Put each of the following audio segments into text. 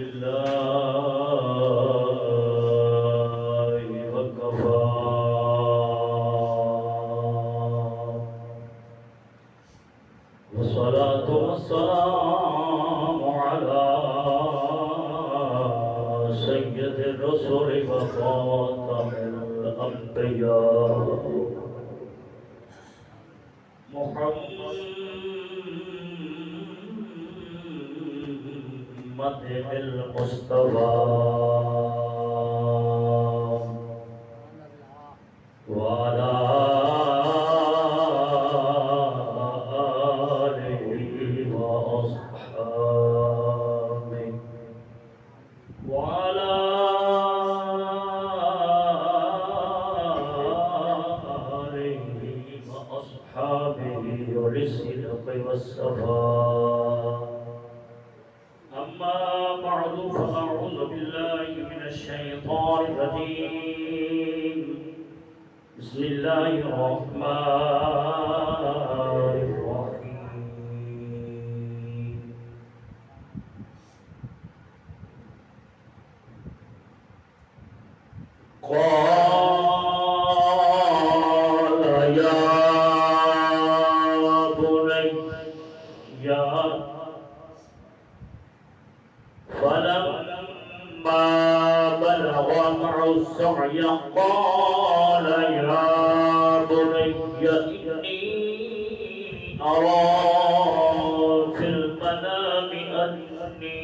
لله وكفى والصلاة والسلام على سيد الرسل وخاتم الأنبياء محمد المصطفى وعلى آله وأصحابه وعلى آله وأصحابه والصدق والصفاء. أما بعد فأعوذ بالله من الشيطان الرجيم. بسم الله الرحمن الرحيم. قال يا بني فلما بلغ معه السعي قال يا بني إني أرى في المنام أني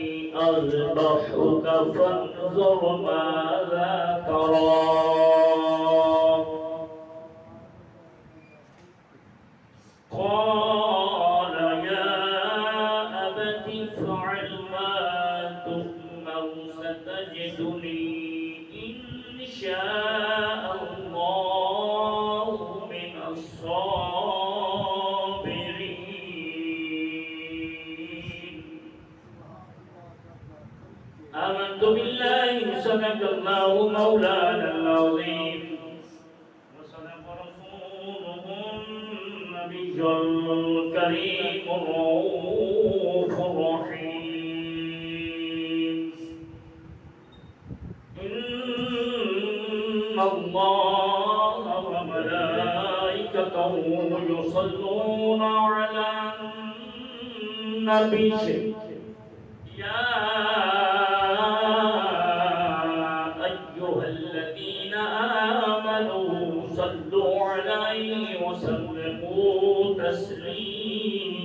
أذبحك فانظر ماذا ترى. قال يا أبت افعل ما تؤمر ستجدني إن شاء الله من الصابرين. آمنت بالله صدق الله مولانا العظيم وصدق رسوله النبي الكريم الرؤوف الرحيم. إن الله وملائكته يصلون على النبي يا أيها الذين آمنوا صلوا عليه وسلموا تسليما.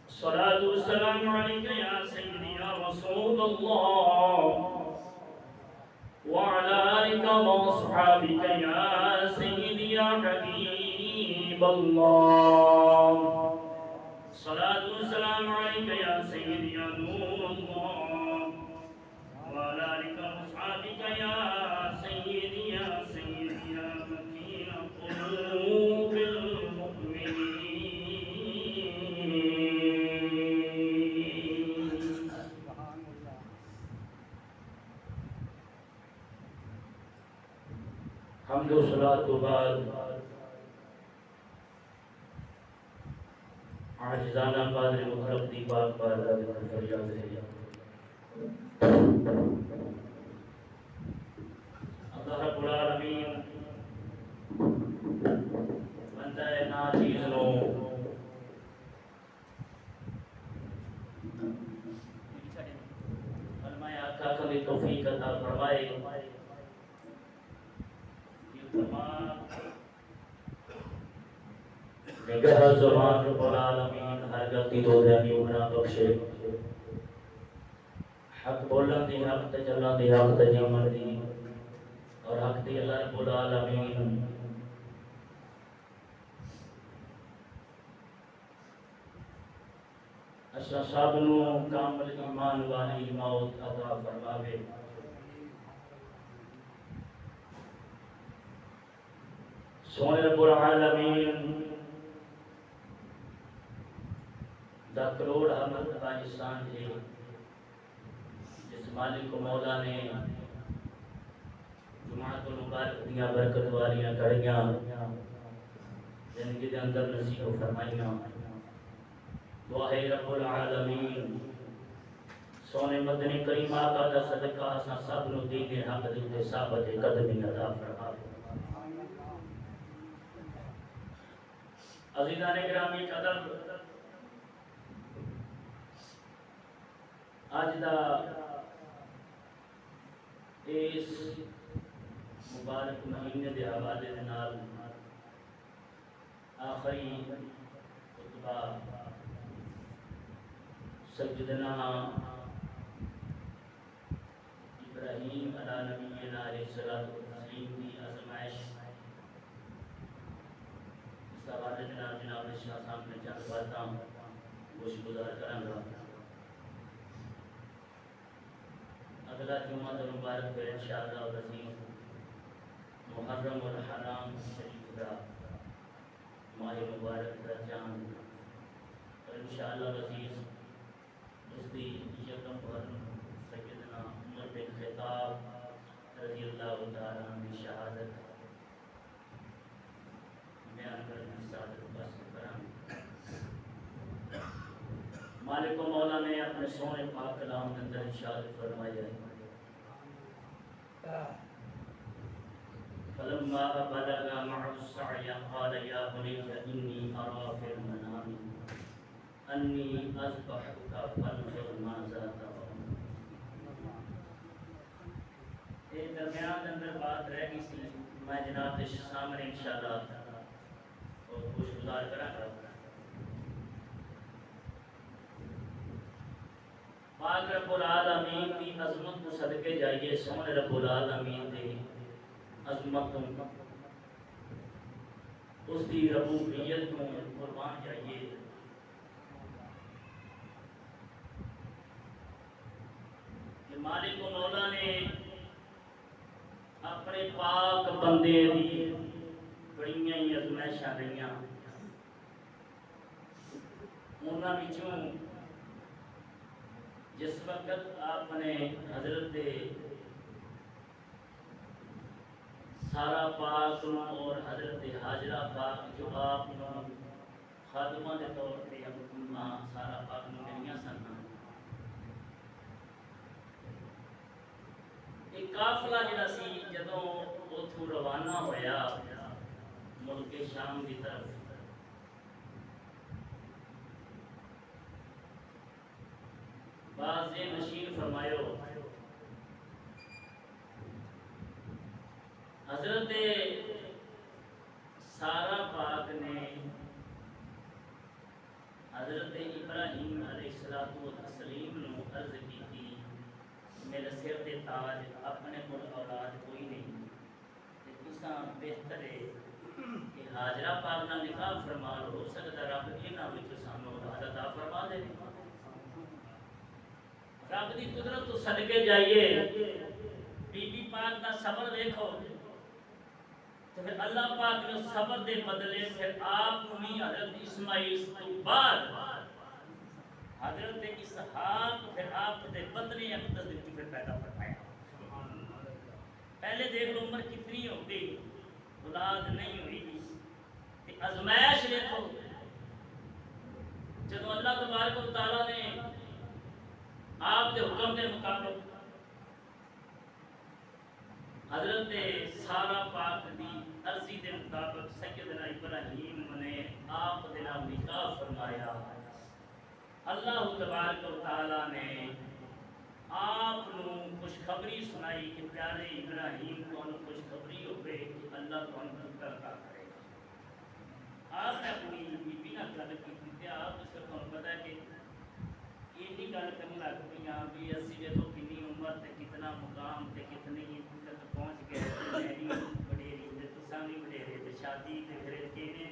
الصلاة والسلام عليك يا سيدي يا رسول الله وعلى آلك وأصحابك يا سيدي يا حبيب الله. الصلاة والسلام عليك يا سيدي يا نور الله وعلى آلك وأصحابك يا سيدي يا سيدي يا مكين قلوب المؤمنين. حمد و صلاۃ و بعد عاجزانہ قادر مطلق دی پاک بارگاہ میں فریاد ہے. اللہ رب العالمین بندہ ناچیز نو فرمائے آقا کبھی توفیق عطا فرمائے. نگہ زبان رب العالمین ہر گلتی دو دہنی بنا بخشے. حق بولن دی حق تے چلن دی حق تے جیون دی اور حق دی اللہ رب العالمین اسا سب نو کامل ایمان والی موت عطا فرماوے. سونے رب العالمین دا کروڑ حمد کا احسان ہے جس مالک و مولا نے جماعت المبارک دیا برکت والیاں کڑیاں زندگی دے اندر نصیب فرمائیاں. دعا ہے رب العالمین سونے مدنی کریم آقا دا صدقہ اساں سب نو دین حق دے ثابت قدمی عطا فرما عزیزان گرامی قدر آج دا اس مبارک مہینے دے حوالے دے نال آخری خطبہ سیدنا ابراہیم علیہ نبینا علیہ الصلوۃ والتسلیم کی آزمائش اس حوالے دے نال جناب شاہ صاحب نے چند باتاں گوش گزار کراں گا اگلا جمعہ مبارک پھر انشاءاللہ العزیز محرم الحرام شریف کا ماہ مبارک کا چاند اور انشاءاللہ العزیز اس دی یکم پر سیدنا عمر بن خطاب رضی اللہ تعالیٰ عنہ شہادت بیان کرنے ساتھ بس کرام مالک و مولا نے اپنے سونے پاک کلام کے اندر ارشاد فرمایا ہے فلما بلغ معه السعي قال يا بني إني أرى في المنام أني أذبحك فانظر ماذا ترى یہ درمیان اندر بات رہ گئی سی میں جناب کے سامنے انشاءاللہ خوش گزار کراں گا پاک رب العالمین کی عظمت کو صدقے جائیے سونے رب العالمین دی عظمت اس دی ربوبیت کو قربان جائیے کہ مالک و مولا نے اپنے پاک بندے دی بڑیاں ہی ازمائشاں رہیاں انہاں وچوں جس وقت آپ نے حضرت سارا پاک اور حضرت حاجرہ پاک جو آپ خادمہ کے طور پہ سارا پاک ملیاں سن ایک قافلہ جڑا سی جدوں اوتھوں روانہ ہویا ملک شام کی طرف بعض نشین فرمایو حضرت سارا پاک نے حضرت ابراہیم علیہ الصلوۃ والتسلیم نو عرض کی تھی میرے سر تے تاج اپنے کول اولاد کوئی نہیں تے تساں بہتر ہے کہ حاجرہ پاک نال نکاح فرما لو ہو سکدا رب انہاں وچ سانوں اولاد عطا فرما دے رب دی قدرت تو صدقے جائیے بی بی پاک دا صبر دیکھو تو پھر اللہ پاک نے صبر دے بدلے پھر آپ انہی حضرت اسماعیل تو بعد حضرت اسحاق پھر آپ دے بدلے اقدس دے پھر پیدا فرمایا پہلے دیکھ لو عمر کتنی ہو گئی اولاد نہیں ہوئی کہ ازمائش دیکھو جب اللہ تبارک و تعالیٰ نے آپ کے حکم کے مطابق حضرت سارا پاک دی عرضی کے مطابق سیدنا ابراہیم نے آپ دے نال نکاح فرمایا اللہ تبارک و تعالی نے آپ نو خوشخبری سنائی کہ پیارے ابراہیم کو خوشخبری ہوئے کہ اللہ کو پتر عطا کرے گا آپ نے اپنی بیوی نال گل کی آپ اس کو پتہ ہے کہ یہ گل کرنے لگ پی ہاں بھی اسی جدو کنی عمر تے کتنا مقام تے کتنی تک پہنچ گئے میری وڈیری تے تساں بھی وڈیرے تے شادی تے پھر کیویں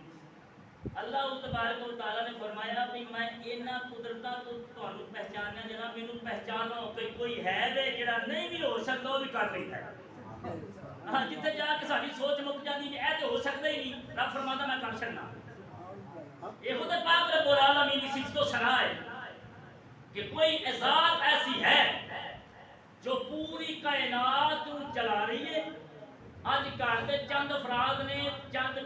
اللہ تبارک و تعالی نے فرمایا کہ میں انہاں قدرتاں تو تانوں پہچاننا جڑا مینوں پہچانو کہ کوئی ہے دے جڑا نہیں بھی ہو سکتا وہ بھی کر لیتا ہے ہاں جتھے جا کے ساری سوچ مک جاندی کہ اے تے ہو سکدا ہی نہیں رب فرماتا میں کر سکنا یہ خود پاک رب العالمین کی صفت و ثنا ہے کہ کوئی ذات ایسی ہے جو پوری کائنات کو چلا رہی ہے آج گھر کے چند افراد نے چند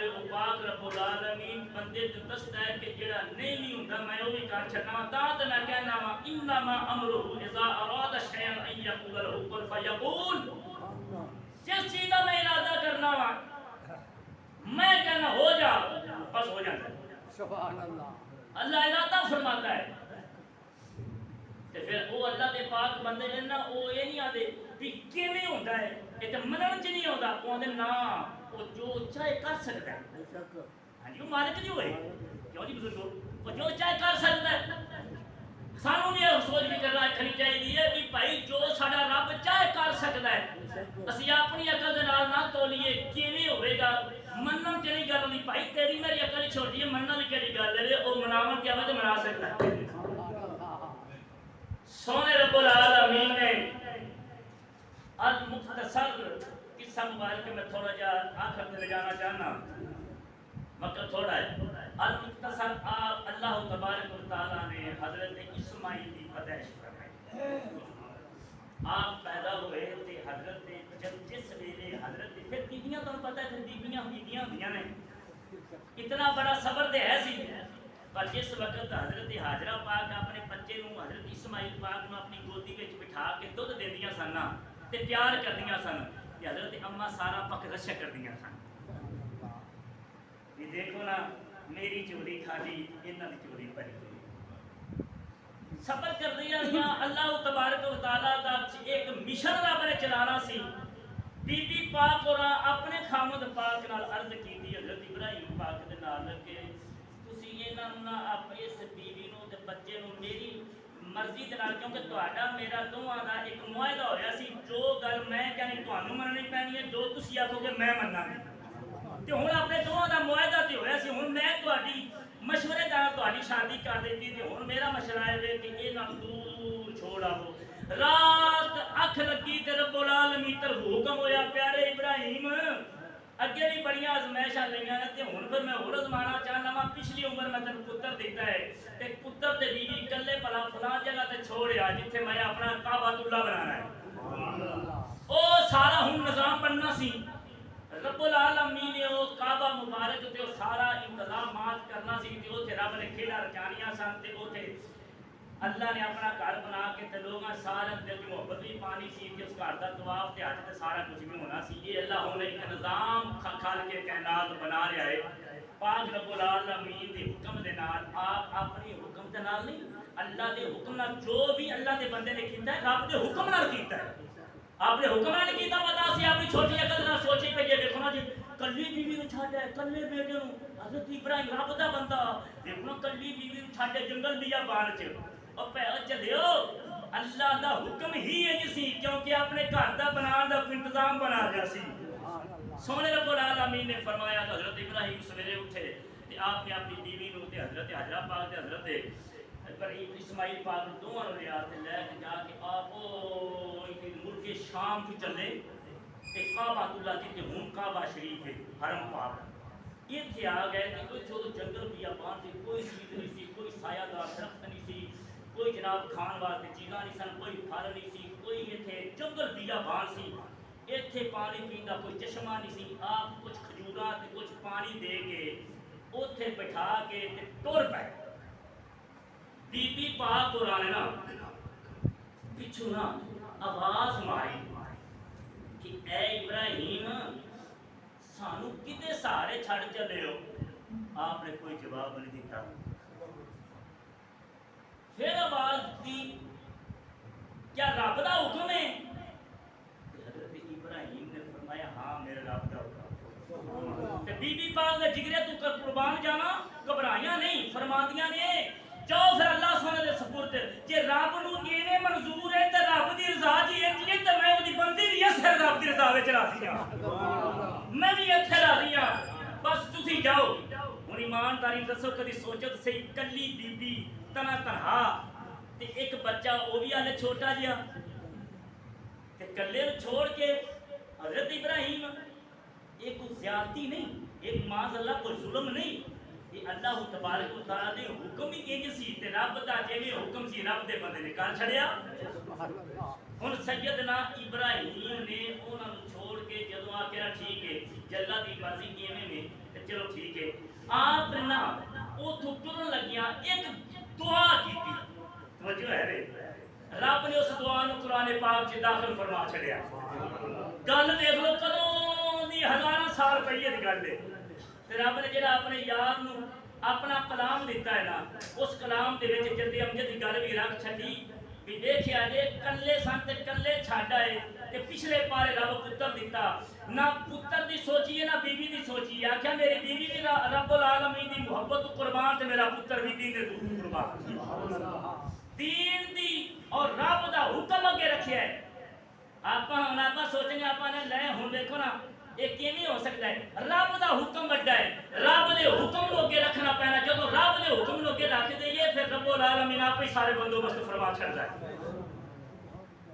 ہے وہ پاک رب العالمین بندے تے دستا ہے کہ جڑا نہیں بھی ہوندا میں او بھی کر چھڈنا تا تے میں کہنا وا انما امره اذا اراد شيئا ان يقول له كن فيقول جس چیز دا میں ارادہ کرنا وا میں کہنا ہو جا بس ہو جاتا ہے سبحان اللہ اللہ ارادہ فرماتا ہے تے پھر وہ اللہ دے پاک بندے نے نا او یہ نہیں آدے بھی کیویں ہوندا ہے یہ تے منن چ نہیں ہوندا او آندے نا او جو چاہے کر سکتا ہے ہاں جی وہ مالک نہیں ہوئے کیوں جی بزرگو وہ جو چاہے کر سکتا ہے سانوں بھی یہ سوچ بھی کرنا رکھنی چاہیے کہ بھائی جو ساڈا رب چاہے کر سکتا ہے اسی اپنی عقل دے نال نہ تولیے کیویں ہوے گا منن چ نہیں گل نہیں بھائی تیری میری عقل چھوٹی ہے منن دی کیڑی گل ہے او مناون تے آوے تے منا سکتا ہے سونے رب العالمین نے المختصر قصہ مبارک میں تھوڑا جا آخر میں لے جانا چاہنا وقت تھوڑا ہے المختصر اللہ تبارک و تعالیٰ نے حضرت اسماعیل کی پیدائش فرمائی آپ پیدا ہوئے تھے حضرت جب جس ویلے حضرت پھر بیویاں تو پتہ ہے بیویاں ہوندیاں نے اتنا بڑا صبر تے ہے سی پر جس وقت حضرت حاجرہ پاک اپنے بچے نو حضرت اسماعیل پاک نو اپنی گودی وچ بٹھا کے دودھ دیندیاں سن تے پیار کردیاں سن تے حضرت اما سارا پک رشا کردیاں سن یہ دیکھو نا میری چوری کھالی انہاں دی چوری پڑی صبر کردیاں گیاں اللہ تبارک و تعالیٰ دا ایک مشن رب نے چلانا سی بی بی پاک اور اپنے خامد پاک نال عرض کیتی حضرت ابراہیم پاک دے نال کہ اس بیوی نو تے بچے نو میری مرضی دے نال کیونکہ تہاڈا میرا دوواں دا ایک معاہدہ ہویا سی جو گل میں کہنی تانوں مننی پینی ہے جو تسی آکھو گے میں مننا تے ہن اپنے دوواں دا معاہدہ تے ہویا سی ہن میں تہاڈی مشورے نال تہاڈی شادی کر دتی تے ہن میرا مشورہ ہے کہ انہاں نوں دور چھوڑ آو رات اکھ لگی تے رب العالمین طرف حکم ہویا پیارے ابراہیم اگے بھی بڑی آزمائشاں لئیاں نے تے ہن پھر میں ہور آزمانا چاہنا وا پچھلی عمر میں تینوں پتر دیتا ہے تے پتر تے بیوی کلے بلا فلاں جگہ تے چھوڑیا جتھے میں اپنا کعبۃ اللہ بنانا ہے او سارا ہن نظام بننا سی رب العالمین نے او کعبہ مبارک تے او سارا انتظامات کرنا سی تے اوتھے رب نے کھیڑا رچانیاں سن تے اوتھے اللہ نے اپنا گھر بنا کے تے لوگاں سارے دل دی محبت بھی پانی سی کہ اس گھر دا طواف تے حج تے سارا کچھ بھی ہونا سی یہ اللہ نے ایک نظام کھال کے کائنات بنا رہا ہے پاک رب العالمین دے حکم دے نال آپ اپنی حکم دے نال نہیں اللہ دے حکم نال جو بھی اللہ دے بندے نے کیتا ہے رب دے حکم نال کیتا ہے آپ نے حکم نال کیتا پتا سی اپنی چھوٹی عقل نال سوچی پہ دیکھو نا جی کلی بیوی نو چھڈ کلے بیٹے نو حضرت ابراہیم رب دا بندہ دیکھو نا کلی بیوی نو چھڈ جنگل دیا بان چ اور پہ چلیو اللہ دا حکم ہی ہے جسی کیونکہ اپنے گھر دا بنان دا انتظام بنا لیا سی سونے رب العالمین نے فرمایا کہ حضرت ابراہیم سویرے اٹھے تے آپ نے اپنی بیوی نو تے حضرت حاجرہ پاک تے حضرت اسماعیل پاک دونوں نو لیا تے لے کے جا کے آپ ملک شام تو چلے تے کعبۃ اللہ جی تے ہن کعبہ شریف ہے حرم پاک یہ تھے آ گئے کہ کوئی چھوڑ جنگل بیابان سے کوئی چیز نہیں سی کوئی سایہ دار درخت نہیں سی کوئی جناب کھان واسطے چیزاں نہیں سن کوئی پھل نہیں سی کوئی ایتھے جنگل بیابان سی ایتھے پانی پیندا کوئی چشمہ نہیں سی آپ کچھ کھجوراں تے کچھ پانی دے کے اوتھے بٹھا کے تے ٹر پے بی بی پاک قرآن نا پچھو نا آواز ماری کہ اے ابراہیم سانو کتے سارے چھڑ چلے ہو آپ نے کوئی جواب نہیں دیتا پھر آواز دی کیا رب دا حکم ہے حضرت ابراہیم نے فرمایا ہاں میرے رب دا حکم تے بی بی پاک دے جگرے تو قربان جانا گھبرائیاں نہیں فرماندیاں نے جاؤ پھر اللہ سونے دے سپرد جے رب نو ایویں منظور ہے تے رب دی رضا جی ہے تے میں اودی بندی بھی اس رب دی رضا وچ راضی ہاں میں بھی ایتھے راضی ہاں بس تسی جاؤ ہن ایمانداری دسو کدی سوچت سی کلی بی بی تنا تنہا تے ایک بچہ وہ بھی آلے چھوٹا جیا تے کلے چھوڑ کے حضرت ابراہیم ایک زیادتی نہیں ایک معاذ اللہ کوئی ظلم نہیں یہ اللہ تبارک و تعالیٰ نے حکم ہی ایک سی تے رب دا جے حکم سی رب دے بندے نے کر چھڑیا ہن سیدنا ابراہیم نے انہاں نوں چھوڑ کے جدوں آ کے ٹھیک ہے جے اللہ دی مرضی کیویں نے تے چلو ٹھیک ہے آپ نا اوتھوں ٹرن لگیاں ایک دعا کیتی توجہ ہے رے رب نے اس دعا نو قرآن پاک وچ داخل فرما چھڑیا گل دیکھ لو کدوں دی ہزاراں سال پہلے دی گل ہے تے رب نے جڑا اپنے یار نو اپنا کلام دیتا ہے نا اس کلام دے وچ جدی امجد دی گل بھی رکھ چھڈی بھی دیکھیا جے کلے سن تے کلے چھڈ آئے تے پچھلے پارے رب پتر دیتا نہ پتر دی سوچیے نہ بیوی دی سوچیے آکھیا میری بیوی بھی رب العالمین دی محبت تو قربان تے میرا پتر بھی دین دے قربان دین دی اور رب دا حکم اگے رکھیا ہے آپ سوچیں آپ نے لے ہوں دیکھو نا یہ کیویں ہو سکتا ہے رب دا حکم بڑا ہے رب دے حکم نو اگے رکھنا پینا جب رب دے حکم نو اگے رکھ دئیے پھر رب العالمین آپ ہی سارے بندوبست فرما چھڑدا ہے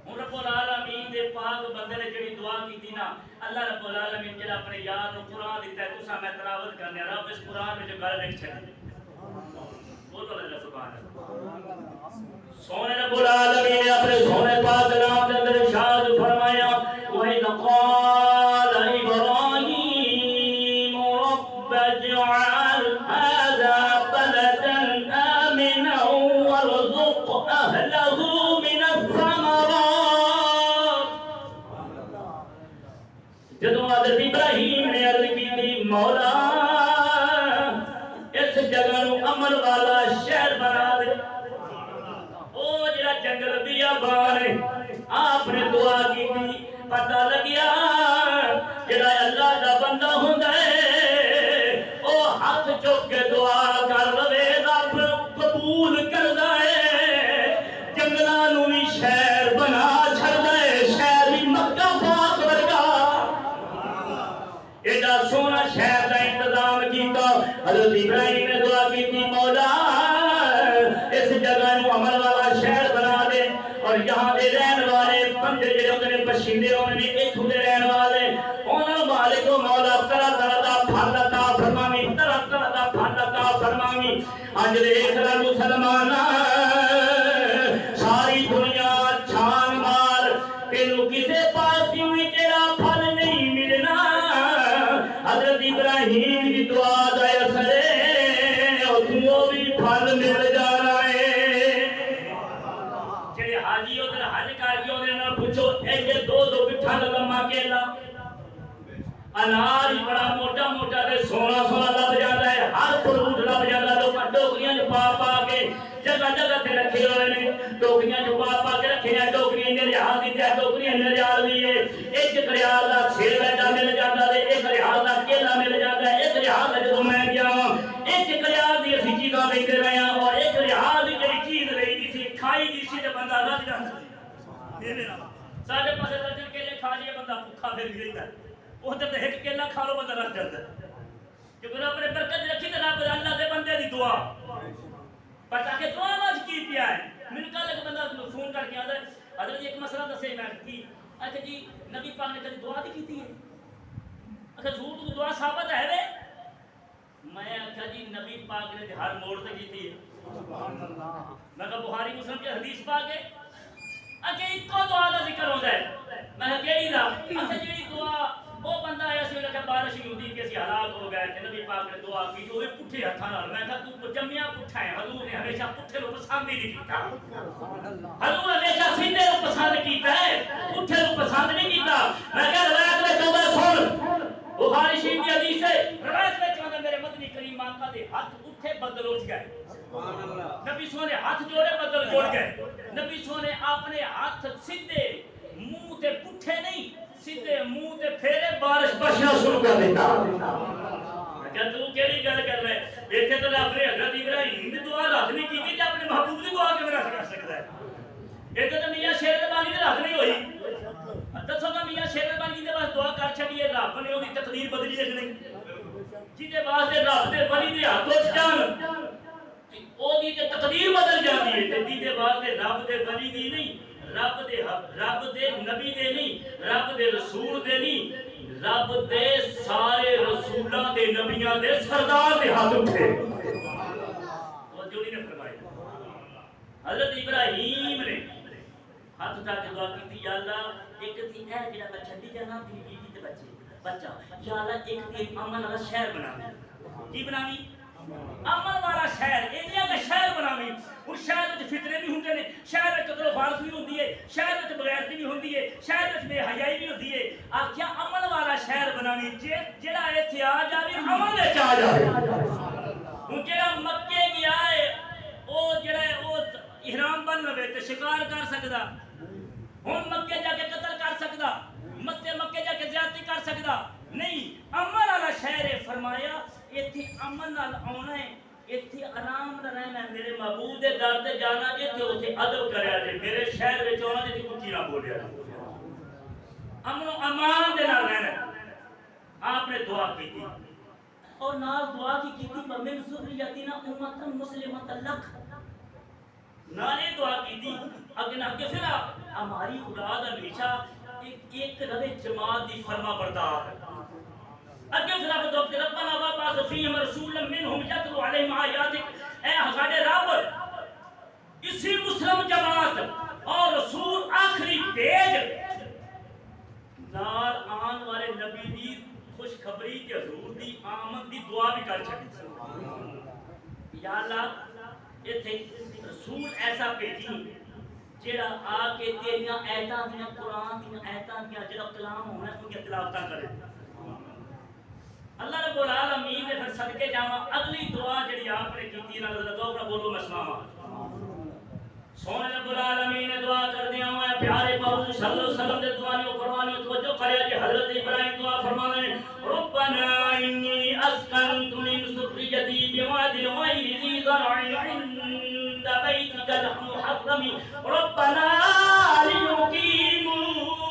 ہن رب العالمین دے پاک بندے نے جڑی دعا کیتی نا اللہ رب العالمین جڑا اپنے یار نو قرآن دیتا ہے تساں میں تلاوت کرنے رب اس قرآن میں جو گل لکھ چھڈی وہ تو اللہ سبحان اللہ سونے رب العالمین نے اپنے سونے پاک نام کے اندر ارشاد فرمایا وَإِذْ قَالَ إِبْرَاهِيمُ رَبَّ اجْعَلْ هَذَا بَلَدًا آمِنًا وَارْزُقْ أَهْلَهُ مِنَ الثَّمَرَاتِ جدوں حضرت ابراہیم نے عرض کی تھی مولا اس جگہ نو امن والا شہر بنا دے جنگل بیابان ہے آپ نے دعا کی تھی پتہ لگیا جڑا اللہ دا بندہ ہوندا ہے او ہاتھ چوک کے دعا کر لوے رب قبول کردا ہے جنگلاں نوں وی شہر بنا چھڑدا ہے شہر وی مکہ پاک ورگا ایڈا سونا شہر دا انتظام کیتا حضرت ابراہیم نے دعا کی تھی مولا اس جگہ نو عمل والا شہر بنا دے اور یہاں دے رہن والے بندے جڑے ہوندے نے باشندے ہوندے نے ایتھوں دے رہن والے انہاں مالک و مولا طرح طرح دا پھل عطا فرماویں طرح طرح دا پھل عطا فرماویں اج دیکھ لو مسلماناں ساری دنیا چھان مار تینوں کسے پاسیوں وی تیرا پھل نہیں ملنا حضرت ابراہیم دی دعا دا اثر ہے اوتھوں وی پھل مل جانا ہے حاجی ادھر حج کر کے انہوں نے پوچھو ایک دو بٹھا لگا کیلا انار ہی بڑا موٹا موٹا تے سونا سونا لب جاتا ہے ہر فروٹ لب جاتا لوگ ٹوکریاں جو پا کے جگہ جگہ تے رکھے ہوئے نے ٹوکریاں جو پا کے رکھے ہیں ٹوکریاں نے ریال دی تے ٹوکریاں نے ریال دی ہے ایک ریال دا سیب ایڈا مل جاتا ہے ایک ریال دا کیلا مل جاتا ہے ایک ریال دا جدوں میں گیا ایک ریال دی اسی چیزاں لیندے رہے ہیں اور ایک ریال دی جڑی چیز رہی سی کھائی دی سی تے بندہ رج جاندا ساڈے پاسے درجن کیلے کھا لئے بندہ بھوکا پھر رہندا ہے ادھر تے ایک کیلا کھا لو بندہ رج جاندا ہے کیونکہ رب نے برکت رکھی تے رب اللہ دے بندے دی دعا پتہ کہ دعا واج کی پیا ہے من کل ایک بندہ فون کر کے آندا حضرت ایک مسئلہ دسے میں کی اچھا جی نبی پاک نے کبھی دعا نہیں کیتی ہے اچھا جھوٹ تو دعا ثابت ہے وے میں اچھا جی نبی پاک نے ہر موڑ تے کیتی ہے سبحان اللہ میں کہ بخاری مسلم کی حدیث پاک ہے اچھا ایک دعا دا ذکر ہوندا ہے میں کیڑی دا اچھا جی دعا وہ بندہ آیا سی کہ بارش ہی ہوندی کہ اسی ہلاک ہو گئے تے نبی پاک نے دعا کی جو پٹھے ہتھاں نال میں کہا تو جمیا پٹھا ہے حضور نے ہمیشہ پٹھے نو پسند ہی نہیں کیتا حضور ہمیشہ سیدھے نو پسند کیتا ہے پٹھے نو پسند نہیں کیتا میں کہا روایت میں چوندا سن بخاری شریف کی حدیث ہے روایت میں چوندا میرے مدنی کریم آقا دے ہاتھ اٹھے بدل اٹھ گئے نبی سونے ہاتھ جوڑے بدل جوڑ گئے نبی سونے اپنے ہاتھ سیدھے منہ تے پٹھے نہیں سیدھے منہ تے پھیرے بارش برسنا شروع کر دیتا کیا تو کیڑی گل کر رہے دیکھے تو اپنے حضرت ابراہیم دی دعا رد نہیں کیتی تے اپنے محبوب دی دعا کیویں رد کر سکتا ہے یہ تو میاں شیر ربانی دی رد نہیں ہوئی دسو گا میاں شیر ربانی دے پاس دعا کر چھڈیے رب نے اودی تقدیر بدلی ہے کہ نہیں جدے واسطے رب دے ولی دے ہاتھ وچ جان اودی تے تقدیر بدل جاندی ہے تے دیدے واسطے رب دے ولی دی نہیں رب دے نبی دے نہیں رب دے رسول دے نہیں رب دے سارے رسولاں دے نبیاں دے سردار دے ہاتھ اٹھے اور جو نے فرمایا حضرت ابراہیم نے ہاتھ اٹھا کے دعا کی یا اللہ ایک تھی اے جڑا میں چھڈی جانا تیری بیوی تے بچہ یا اللہ ایک تھی امن والا شہر بناویں کی بناویں امن والا شہر ایریا کا شہر بناویں اس شہر وچ فتنے بھی ہوندے نے شہر وچ قتل و غارت بھی ہوندی ہے شہر وچ بغیرتی بھی ہوندی ہے شہر وچ بے حیائی بھی ہوندی ہے آکھیا امن والا شہر بناویں جڑا ایتھے آ جاوے امن وچ آ جاوے ہن جڑا مکے گیا ہے او جڑا ہے او احرام بن لوے تے شکار کر سکدا ہن مکے جا کے قتل کر سکدا مکے جا کے زیادتی کر سکدا نہیں امن والا شہر ہے فرمایا ایتھے امن نال آنا ہے ایتھے آرام نال رہنا ہے میرے معبود دے در تے جانا ایتھے اوتھے ادب کریا جے میرے شہر وچ آنا تے کچھ نہ بولیا امن و امان دے نال رہنا آپ نے دعا کی تھی اور نال دعا کی تھی من ذریتنا امۃ مسلمۃ لک نالے دعا کی تھی اگے پھر ہماری اولاد ہمیشہ ایک رہے جماعت دی فرما بردار اگے پھر آپ دعا کہ ربنا وابعث فیہم رسولا منہم یتلو علیہم آیاتک اے ہمارے رب اسی مسلم جماعت اور رسول آخری بھیج نال آن والے نبی دی خوشخبری کے حضور دی آمد دی دعا بھی کر چھڈی یا اللہ ایتھے رسول ایسا بھیجی جڑا آ کے تیریاں آیتاں دیاں قرآن دیاں آیتاں دیاں جڑا کلام ہونا ہے ان کی تلاوتاں کرے اللہ رب العالمین نے پھر صدقے جاواں اگلی دعا جڑی آپ نے کیتی نا ذوق نہ بولو میں سناواں سونے رب العالمین نے دعا کر دیا ہوا پیارے بابو صلی اللہ علیہ وسلم نے دعا نے قرآن نے توجہ کریا کہ حضرت ابراہیم دعا فرمانے ربنا انی اسکنت من ذریتی بواد غیر ذی زرع عند بیتک المحرم ربنا لیقیموا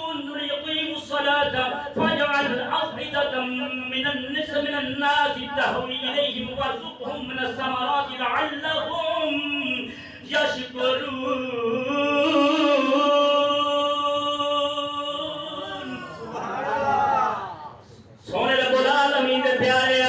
الصلاة فاجعل أفئدة من الناس تهوي إليهم وارزقهم من الثمرات لعلهم يشكرون سونے رب العالمین دے پیارے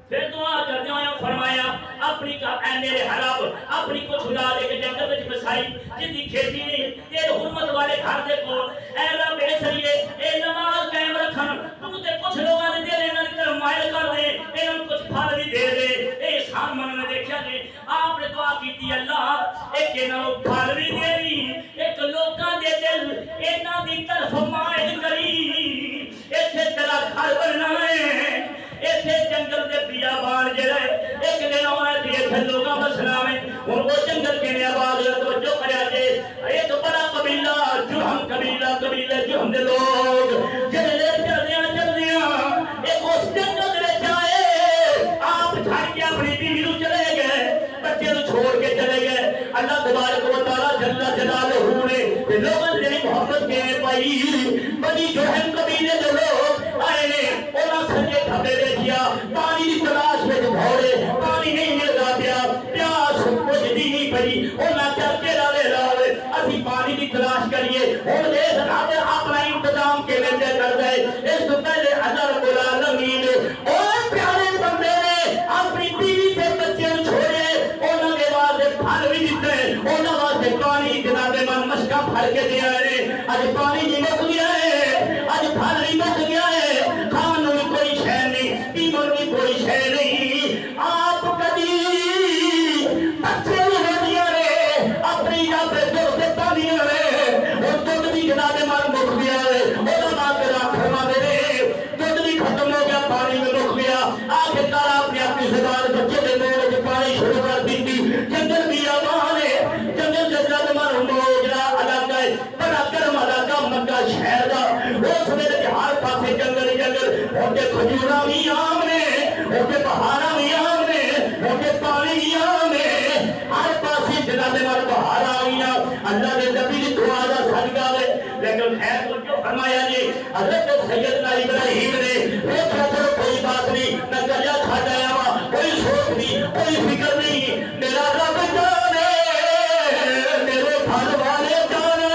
پھر دعا کرتے ہوئے فرمایا اپنی کا اے میرے حراب اپنی کو چھڑا لے کے جنگل وچ بسائی جن دی کھیتی نہیں تیرے حرمت والے گھر دے کول اے رب اے سریے اے نماز قائم رکھن تو تے کچھ لوگاں نے دے انہاں نے مائل کر دے انہاں کچھ پھل بھی دے دے اے احسان من نے دیکھیا کہ آپ نے دعا کیتی اللہ ایک انہاں پھل بھی دے ایک لوکاں دے دل انہاں دی طرف مائل کری ایتھے تیرا گھر بننا ہے ایتھے جنگل دے بیابان جڑا ایک دن آنا تے ایتھے لوکاں بسنا ہے ہن وہ جنگل کنے آباد توجہ کریا جے اے تو بڑا قبیلہ قبیلہ جرہم دے لوگ جڑے چلدیاں ایک اس جنگل دے وچ آئے آپ چھڑ کے اپنی بیوی نوں چلے گئے بچے نوں چھوڑ کے چلے گئے اللہ تبارک و تعالی جل جلالہ نے تے لوگاں دی محبت کے پائی بنی جرہم قبیلے دے لوگ آئے نے انہاں سجے کھبے دیکھیا پانی دی تلاش وچ بھوڑے پانی نہیں ملدا پیا پیاس بجھدی نہیں پئی انہاں چل کے لاوے اسی پانی دی تلاش کریے ہن دیکھ رب اپنا انتظام کیویں تے کر دے اس تو پہلے اللہ رب العالمین او پیارے بندے نے اپنی بیوی تے بچے نوں چھوڑے انہاں دے واسطے پھل بھی دتے انہاں واسطے پانی جناب من مشکا بھر کے دیا ہے اج پانی نہیں مک گیا ہے اج پھل نہیں مک گیا ہے کھان نوں کوئی شے نہیں پیون نوں کوئی شے نہیں آپ کدی بچے ہوندیاں نے اپنی جب جو تے پانی ہے وہ دودھ بھی جناب من مک گیا ہے اودا بات فرما دے دودھ بھی ختم ہو گیا پانی میں مک گیا آخر کار اپنی زبان بچے دے منہ وچ پانی شروع کر دیتی جنگل بھی آباد ہے جنگل جنگل من موجرا علاقہ ہے بڑا گرم علاقہ مکہ شہر دا اس ویلے ہر پاسے جنگل جنگل اوتے کھجوراں بھی عام نے اوتے پہاڑاں بھی عام نے اوتے پانی بھی عام ہے ہر پاسے جناب من بہار آ گیا اللہ دے نبی دی دعا دا صدقہ ہے لیکن خیر کو جو فرمایا جی حضرت سیدنا ابراہیم نے دیکھا تو کوئی بات نہیں نہ دریا کھا جایا وا کوئی سوچ نہیں کوئی فکر نہیں میرا رب جانے میرے گھر والے جانے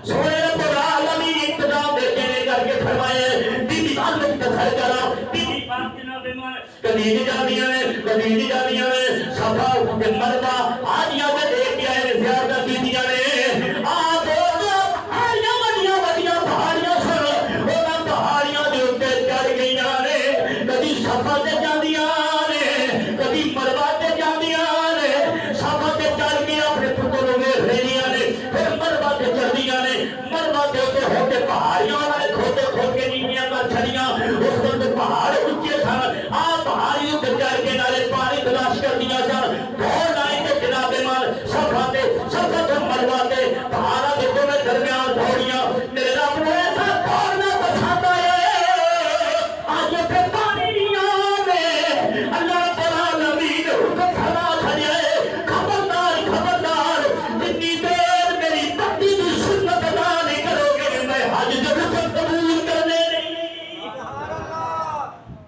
سونے رب العالمین انتظام دیکھنے کر کے فرمایا بیوی بات مختصر کرا بیوی بات جناب ایمان کبھی نہیں جانیاں نے صفا کے مربع حاجیاں سے دیکھ کے آئے کیتیاں نے آپ پہاڑیاں وڈیاں وڈیاں پہاڑیاں سن انہاں پہاڑیاں دے اوتے چڑھ گئیاں نے کدی صفا تے جاندیاں نے کدی مروہ تے جاندیاں نے صفا تے چڑھ کے اپنے پتر نوں ویکھ رہیاں نے پھر مروہ تے چڑھدیاں نے مروہ تے اوتے ہو کے پہاڑیاں والے کھود کے نیچیاں کر چھڑیاں اس وقت پہاڑ اونچے سن آ پہاڑی تے چڑھ کے نالے پانی تلاش کر دیا سن دوڑ لائی تے جناب مال صفا تے مروہ تے پہاڑاں دے دونوں درمیان دوڑیاں میرے رب نے ایسا دوڑنا پسند آیا آج پھر پانی نہیں آنے اللہ العالمین حکم فرما چھڑیا خبردار خبردار جتنی دیر میری بندی دی سنت ادا نہیں کرو گے میں حج دے حکم قبول کرنے نہیں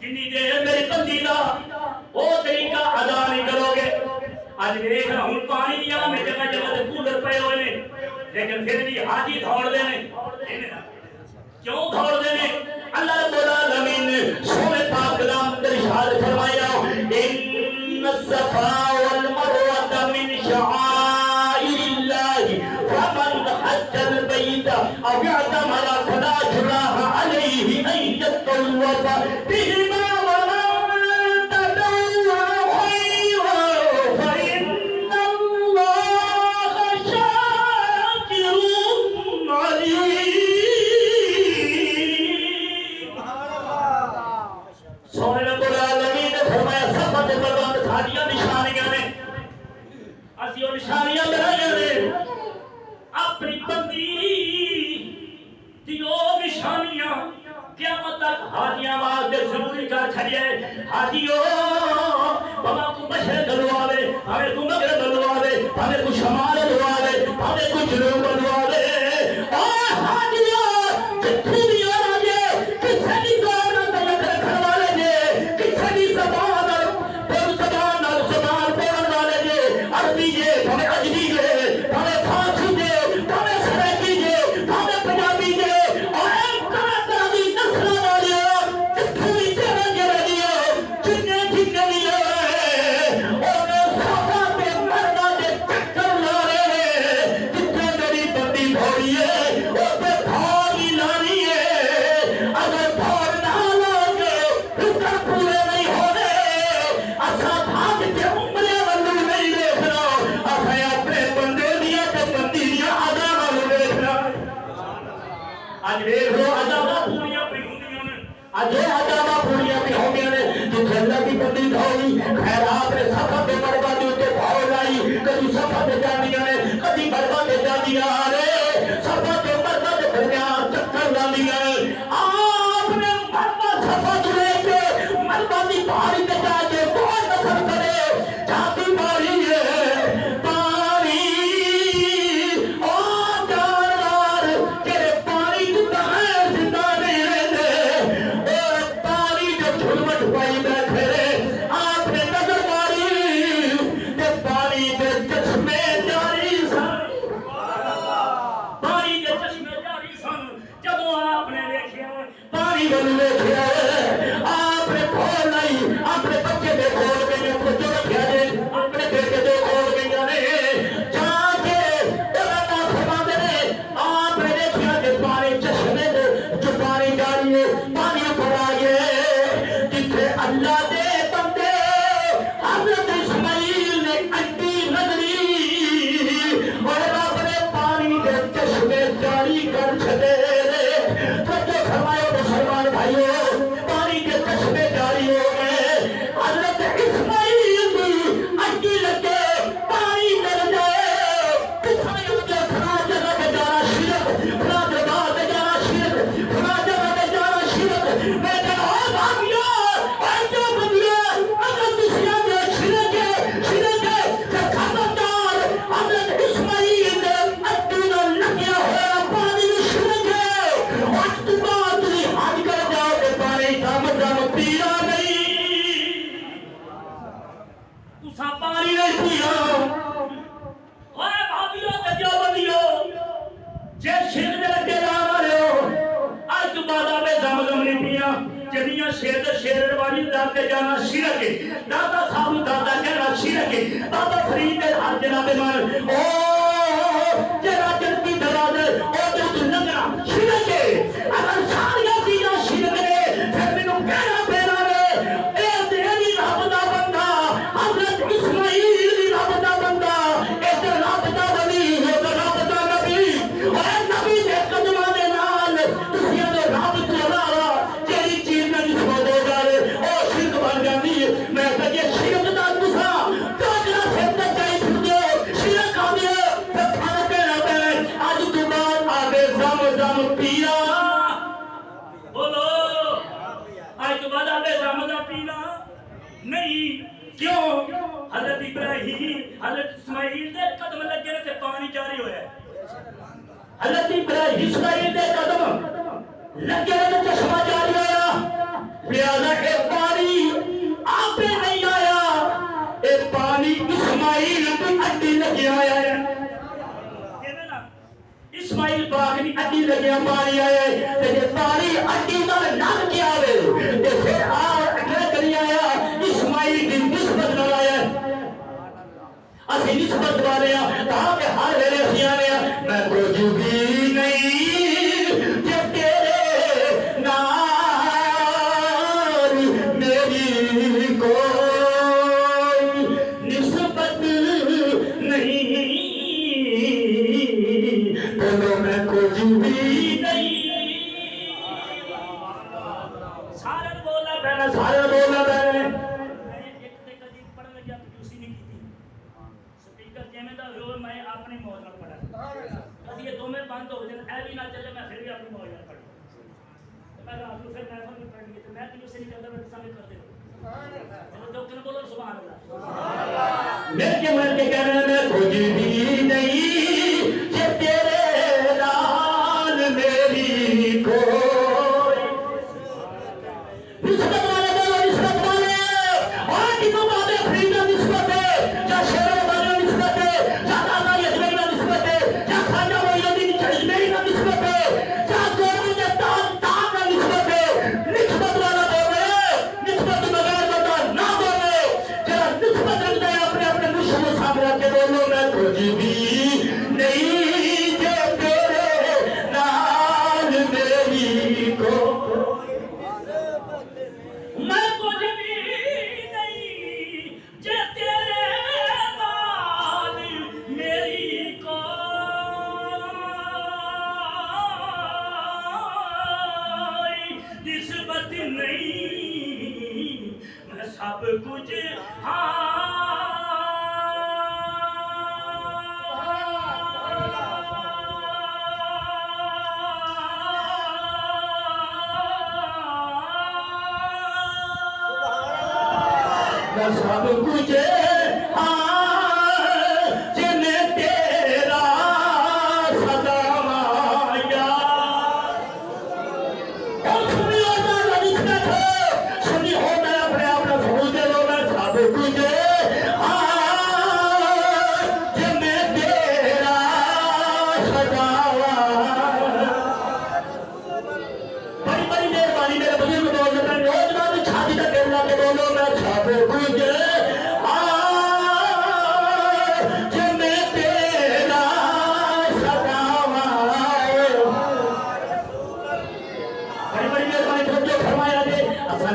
جتنی دیر میری بندی دا وہ طریقہ ادا نہیں کرو گے آج دیکھ رہا ہوں پانی نہیں آ میں جگہ جگہ سے کولر پے ہوئے نے لیکن پھر بھی حاجی دوڑ دے نے کیوں دوڑ دے نے اللہ رب العالمین نے سورہ پاک کلام اندر ارشاد فرمایا ان الصفا والمروہ من شعائر اللہ فمن حج البیت او اعتمر فلا جناح علیہ ان یطوف بہما ومن تطوع خیرا فإن اللہ شاکر علیم سونے رب العالمین نے فرمایا صفا تے مروہ تے ساڈیاں نشانیاں نے اسی وہ نشانیاں بنائیاں نے اپنی بندی دی وہ نشانیاں قیامت تک حاجیاں واسطے ضروری کر چھڑیے حاجیو بابا کو مشرق لواوے ہمیں کو مغرب لواوے ہمیں کو شمال لواوے ہمیں کو جنوب لواوے اور حاجیو جتھے بھی آ جے کسے بھی قوم نہ تلک رکھن والے جے کسے بھی زبان نال زبان بولن والے جے عربی جے ہمیں اجمی جے ہمیں فارسی جے ہمیں سرائکی جے ہمیں پنجابی جے اور ایک طرح دی نسل والے جتھے بھی جڑے جڑے جنے جنے بھی اور صفا تے مروہ تے چکر لا رہے جتھے میری بندی دھوڑی ہے اوتے دھوڑ بھی لانی ہے اگر دھوڑ نہ لاؤ رکن پورے نہیں ہونے اسا بھاگ کے عمرے والو نہیں دیکھنا اسا اپنے بندے دیا تے بندی دیا ادا والو دیکھنا اج دیکھ لو اداواں پوریاں پہ ہوندیاں نے اج اداواں پوریاں پہ ہوندیاں نے جتھے اللہ دی بندی دھوئی خیرات نے صفا تے مروہ دے اوتے دھوڑ لائی کدی صفا تے جاندیاں نے کدی مروہ تے جاندیاں نے صفا تے مروہ دے درمیان چکر لاندیاں نے آپ نے مروہ صفا تو لے کے مروہ دی پہاڑی تے جا کے بہت نظر کرے جاتی باری ہے پانی او جانور تیرے پانی جتا ہے زندہ نہیں رہتے اور پانی جو جھلمٹ پائی بیٹھے رہے آپ نے نظر ماری تے پانی دے چشمے جاری سن پانی دے چشمے جاری سن جدوں آپ نے دیکھیا پانی ول دیکھیا آپ نے کھول لائی اپنے بچے دے کھول گئی اپنے جو رکھیا نے اپنے بیٹے دے کھول گئی نے جا کے اللہ فرماندے نے آپ نے دیکھیا کہ پانی چشمے دے جو پانی جاری ہے پانی اوپر آ گئے جتھے اللہ دے بندے حضرت اسماعیل نے انٹی نظری اور رب نے پانی دے چشمے جاری کر چھڑے توجہ فرمائے مسلمان بھائیو پانی کے چشمے جاری ہو گئے حضرت اسماعیل کی انٹی لگے پانی مل جائے کسائی مجھے فلاں جگہ پہ جانا شرک فلاں جگہ پہ جانا شرک فلاں جگہ پہ جانا شرک میں کہا اے بھائیو اے جو بندیو اگر دوسرے میں شرک ہے کہ خبردار حضرت اسماعیل نے انٹی نہ لگیا ہوا پانی میں شرک ہے اور تو بات نہیں حج کر جاؤ کہ پانی دم پینا نہیں تسا پانی نہیں پینا اے بھابیو تے جو بندیو جے شرک دے لگے جان والے ہو اج تو بعد میں زمزم نہیں پیا جنیاں شیر والی داتے جانا شرک ہے دادا صاحب دادا کہنا شرک ہے بابا فرید ہر جناب مان او جاری ہویا ہے حضرت ابراہیم اسماعیل دے قدم لگے تو چشمہ جاری ہویا لہذا اے پانی آپ پہ نہیں آیا اے پانی اسماعیل کی اڈی لگے آیا ہے اسماعیل پاک کی اڈی لگے پانی آیا ہے تے پانی اڈی نال لگ کے آوے تے پھر اگے کری آیا اسماعیل دی نسبت نال آیا اسی نسبت والے ہیں تاکہ ہر ویلے اسی آنے ہیں میں کچھ بھی نہیں جب تیرے نال میری کوئی نسبت نہیں بولو میں کچھ بھی نہیں سارے بولنا پہنا سارے بولنا پہنا میں اپنی موج نہ پڑھا کبھی یہ دو میں بند ہو جائے اے بھی نہ چلے میں پھر بھی اپنی موج نہ پڑھا میں رات کو پھر محفل میں پڑھ لی تو میں کیوں سے نہیں کرتا میں سامنے کر دے چلو جو کہ بولو سبحان اللہ مل کے کہنے میں کچھ بھی نہیں کہ تیرے نال میری کوئی نسبت والے بولو نسبت والے اور کی تو باتیں فریدہ نسبت ہے یا شیر سب کچھ سب کچھ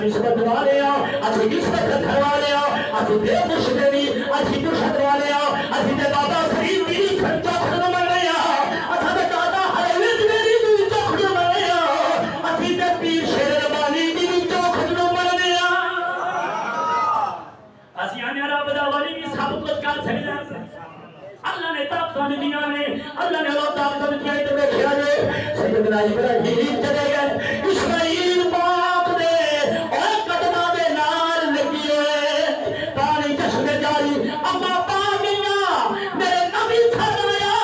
نسبت والے اسی نسبت گھر والے اسی بے مشکلی اسی مرشد والے اسی تے بابا فرید دی چوکھڑ نہ مر رہے اسی تے دادا حیوت میری دی چوکھڑ نہ مر رہے اسی تے پیر شیر ربانی دی چوکھڑ نہ مر رہے اسی آنے رب دا ولی بھی سب کچھ کر سکدا اللہ نے طاقت دیا نے اللہ نے اللہ طاقت دیا تے دیکھیا جے سیدنا ابراہیم چلے گئے اسماعیل پاک دے اما پاگیاں میرے نبی فرمایا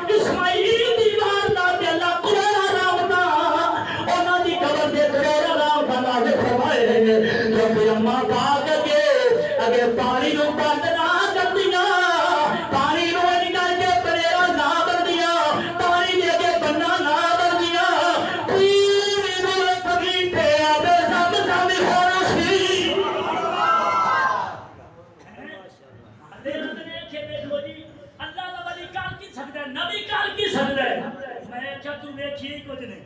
اسماعیل دی واردات دے اللہ قرآن آرام دا اونا دی قبر دے قرآن آرام دا نازل فرمائے کیونکہ اما پاک کے اگر پانی نو بند نہ کر دیا پانی نو نکال کے پریرا نہ کر دیا پانی دے کے بننا نہ کر دیا پوری نو کبھی تھے آبے سب سامنے ہونا سی نبی کر کی سکتا ہے میں کیا تو ویکھی کچھ نہیں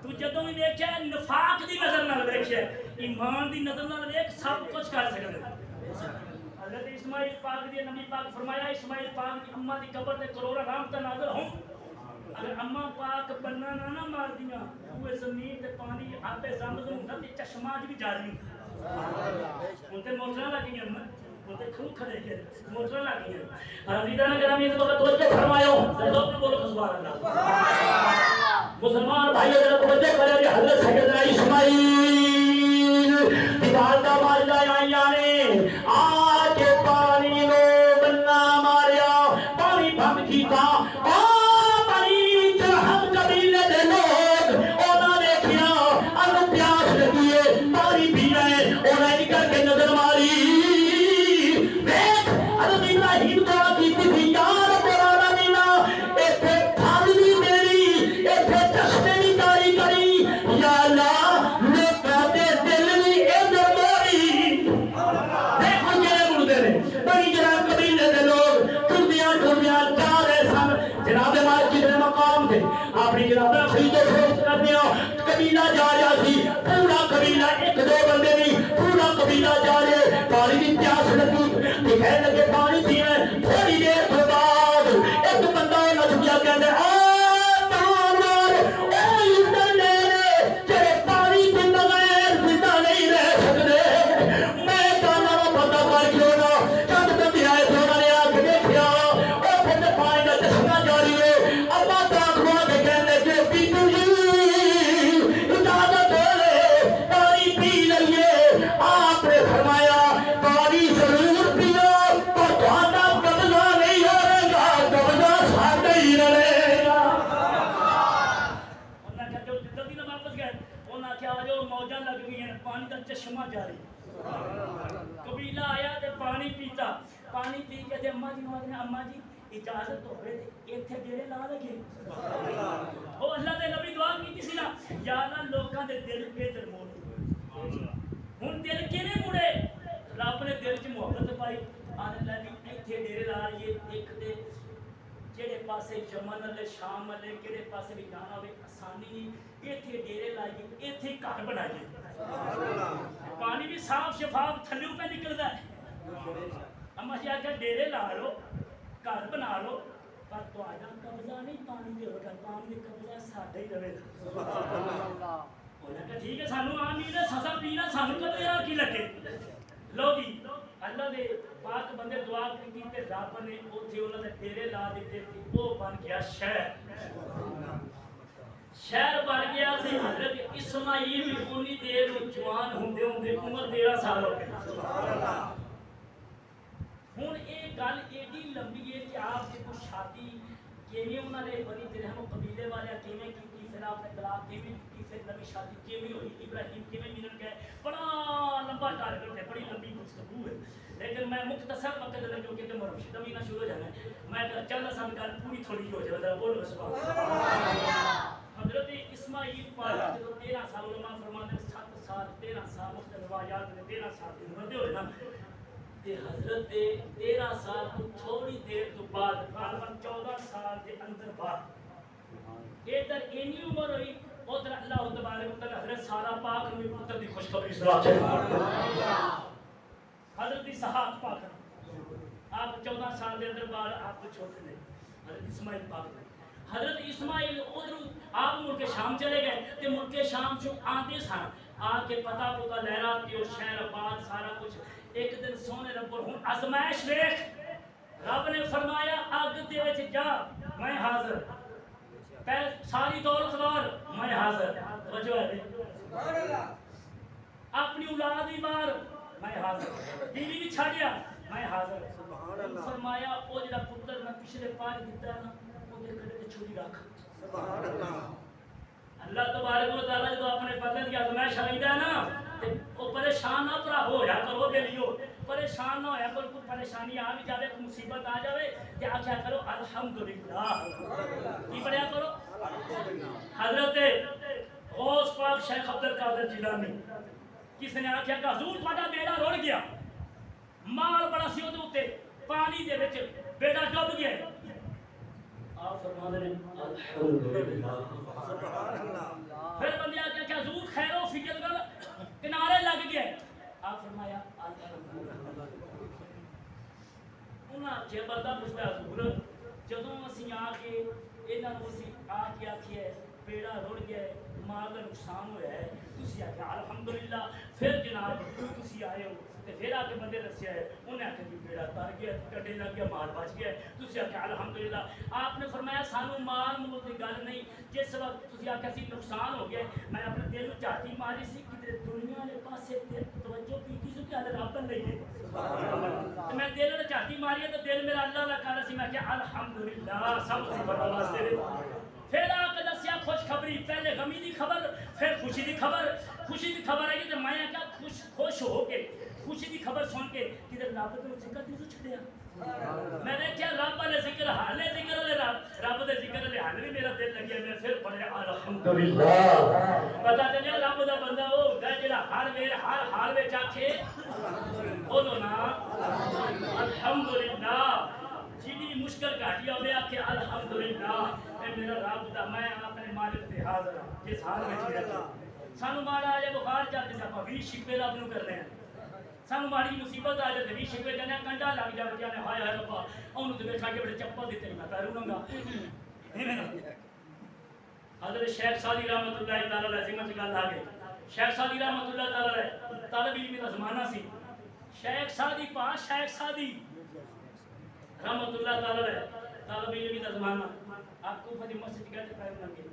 تو جدوں بھی ویکھیا نفاق دی نظر نال ویکھیا ایمان دی نظر نال ویکھ سب کچھ کر سکدا حضرت اسماعیل پاک دی نبی پاک فرمایا اسماعیل پاک دی اماں دی قبر تے کروڑ رحمت کا نازل ہوں اگر اماں پاک بننا نہ مار دیاں وہ زمین تے پانی آبے زمزم تے چشمہ بھی جاری ہوں تے موٹراں لگیاں تے خون کھڑے گئے موٹراں لگیاں عزیزان گرامی اس وقت توجہ فرمایو ذرا بولو سبحان اللہ مسلمان بھائیو ذرا توجہ کرو کہ حضرت سیدنا اسماعیل دیوار دا ماردا آیا نے آ کے پانی نو بننا ماریا پانی بھم کیتا بنی جرہم قبیلے دے لوگ انہاں نے کیا انہوں پیاس لگی ہے پانی پی رہے انہاں نکل کے نظر ماری دیکھ حضرت ابراہیم دعا کیتی تھی یا رب العالمین ایتھے پھل بھی میری ایتھے چشمے بھی کاری کری یا اللہ لوکاں دے دل بھی ادھر موڑی دیکھو جڑے مردے نے بڑی جناب قبیلے دے لوگ ٹردیاں جا رہے سن جناب مسجد میں مقام تھے اپنی جناب خرید و فروخت کرنے قبیلہ جا رہا سی پورا قبیلہ ایک دو بندے نہیں پورا قبیلہ جا رہے پانی کی پیاس لگی دکھائے لگے پانی پیے تھوڑی دیر کے بعد ایک بندہ نچ گیا کہتے پانی کے بغیر زندہ نہیں رہ سکتے میں کہنا پتا کر کیوں نہ چند بندے آئے تھے انہوں نے آ کے دیکھا اور پھر پانی کا چشمہ جاری ہے اللہ تعالیٰ کے کہنے کے پیتو جی اجازت ہے پانی پی لئیے آپ نے فرمایا پانی ضرور پیو پر تھوڑا قبضہ نہیں ہوئے گا قبضہ ساتھ ہی رہے گا انہاں کہا جو جلدی نہ واپس گئے انہاں کہا جو موجہ لگ گئی ہیں پانی کا چشمہ جاری قبیلہ آیا تے پانی پیتا پانی پی کے تے اماں جی نواز نے اماں جی اجازت تو ہوئے تے ایتھے ڈیرے لا لگے وہ اللہ دے نبی دعا کیتی سی نا یا اللہ لوکاں دے دل ادھر موڑ ہن دل کیویں مڑے رب نے دل چ محبت پائی آنے لگی ایتھے ڈیرے لا رہی ہے ایک دے جڑے پاسے یمن والے شام والے کہڑے پاسے بھی جانا ہوئے آسانی نہیں ایتھے ڈیرے لائیے ایتھے گھر بنائیے پانی بھی صاف شفاف تھلیوں پہ نکلتا ہے اما جی آگے ڈیرے لا لو گھر بنا لو پر تو آجا قبضہ نہیں پانی دے ہوگا پانی دے قبضہ سادہ ہی رہے گا انہوں نے کہا ٹھیک ہے سانو آمین ہے سسا پینا سانو کا تیرا کی لگے لو جی اللہ دے پاک بندے دعا کی تے رب نے اوتھے انہاں دے ڈیرے لا دتے تے او بن گیا شہر بن گیا تے حضرت اسماعیل بھی انہی دیر نو جوان ہوندے ہوندے عمر 13 سال ہو گئی سبحان اللہ ہن اے گل ایڈی لمبی ہے کہ آپ کی کوئی شادی کیویں انہاں نے بنی درہم قبیلے والے کیویں کیتی پھر آپ نے طلاق کیویں کی پھر نوی شادی کیویں ہوئی ابراہیم کیویں ملن گئے بڑا لمبا ٹارگٹ ہے بڑی لمبی گفتگو ہے لیکن میں مختصر وقت دے کیونکہ تے مرشد بھی نہ شروع ہو جانا ہے میں چل سن گل پوری تھوڑی ہو جائے ذرا بولو سبحان اللہ حضرت اسماعیل پاک جو 13 سال علماء فرماتے ہیں 7 سال 13 سال مختلف روایات میں 13 سال کی عمر دے ہوئے نا تے حضرت 13 سال کو تھوڑی دیر تو بعد غالباً 14 سال دے اندر بعد ادھر اینی عمر ہوئی ادھر اللہ تبارک و تعالی حضرت سارہ پاک میں پتر دی خوشخبری سنا حضرت اسحاق پاک آپ 14 سال دے اندر بعد آپ کو چھوٹے نے حضرت اسماعیل پاک حضرت اسماعیل ادھر آپ ملک شام چلے گئے تے ملک شام سے آتے سن آ کے پتہ پتا لہرا کے شہر آباد سارا کچھ ایک دن سونے رب ہوں آزمائش دیکھ رب نے فرمایا اگ دے وچ جا میں حاضر ساری دولت وار میں حاضر توجہ ہے سبحان اللہ اپنی اولاد بھی مار میں حاضر بیوی بھی چھاڑیا میں حاضر سبحان اللہ فرمایا او جڑا پتر میں پچھلے پار دیتا نا او دے کڑے تے چھری رکھ سبحان اللہ اللہ تبارک و تعالی جو اپنے بندے کی آزمائش لیندا ہے نا تے او پریشان نہ پرا ہو یا کرو دے لیو پریشان نہ ہویا کرو کوئی پریشانی آ بھی جاوے کوئی مصیبت آ جاوے تے آکھیا کرو الحمدللہ کی پڑھیا کرو حضرت غوث پاک شیخ عبد القادر جیلانی کس نے آکھیا کہ حضور تہاڈا بیڑا رڑ گیا مال بڑا سی اودے اوتے پانی دے وچ بیڑا ڈوب گیا آپ فرماتے ہیں الحمدللہ سبحان اللہ پھر بندے آکھیا کہ حضور خیر و فکر کر کنارے لگ گئے آپ فرمایا الحمدللہ انہاں کہ بندہ پوچھدا حضور جدوں اسی آ کے انہاں نوں اسی آ کے آکھیا بیڑا رڑ گیا مال دا نقصان ہویا ہے تسی آکھیا الحمدللہ پھر جناب تسی آئے ہو تے پھر آ کے بندے دسیا ہے انہیں آخیا کہ بیڑا تر گیا کڈے لگ گیا مال بچ گیا تھی آخیا الحمدللہ آپ نے فرمایا سانو مال مول کی گل نہیں جس وقت تھی آخیا سی نقصان ہو گیا میں اپنے دل میں جھاتی ماری سی کدھر دنیا والے پاسے توجہ کی سی کہ رب لئیے میں دل میں جھاتی ماری تو دل میرا اللہ کا کر سی میں کہ الحمدللہ سب کچھ بڑا واسطے پھر آ کے دسیا خوشخبری پہلے غمی دی خبر پھر خوشی دی خبر آئی تو میں کیا خوش ہو کے خوشی دی خبر سن کے کدھر رب کو ذکر نہیں چھڑیا میں نے کیا رب والے ذکر حالے ذکر والے رب دے ذکر والے حال بھی میرا دل لگیا میں پھر پڑھیا الحمدللہ پتہ چلیا رب دا بندہ وہ ہوندا جڑا ہر حال وچ آکھے بولو نا الحمدللہ جیڑی مشکل گھاٹی ہوے آکھے الحمدللہ اے میرا رب دا میں اپنے مالک تے حاضر ہاں جس حال وچ رہا سانو ماڑا آ جائے بخار چل کے آپ 20 شکوے رب نو کرنے ہیں سانو ماڑی مصیبت آ جائے 20 شکوے کرنے کنڈا لگ جائے بچے نے ہائے ہائے ربا اونوں تے بیٹھا کے بڑے چپل دیتے نہیں میں پیروں ننگا حضرت شیخ سعدی رحمۃ اللہ تعالی علیہ زمت گل آ گئی شیخ سعدی رحمۃ اللہ تعالی علیہ طالب علم دا زمانہ سی شیخ سعدی پاس شیخ سعدی رحمۃ اللہ تعالی علیہ طالب علم دا زمانہ آپ کو فدی مسجد گئے تے پیروں ننگے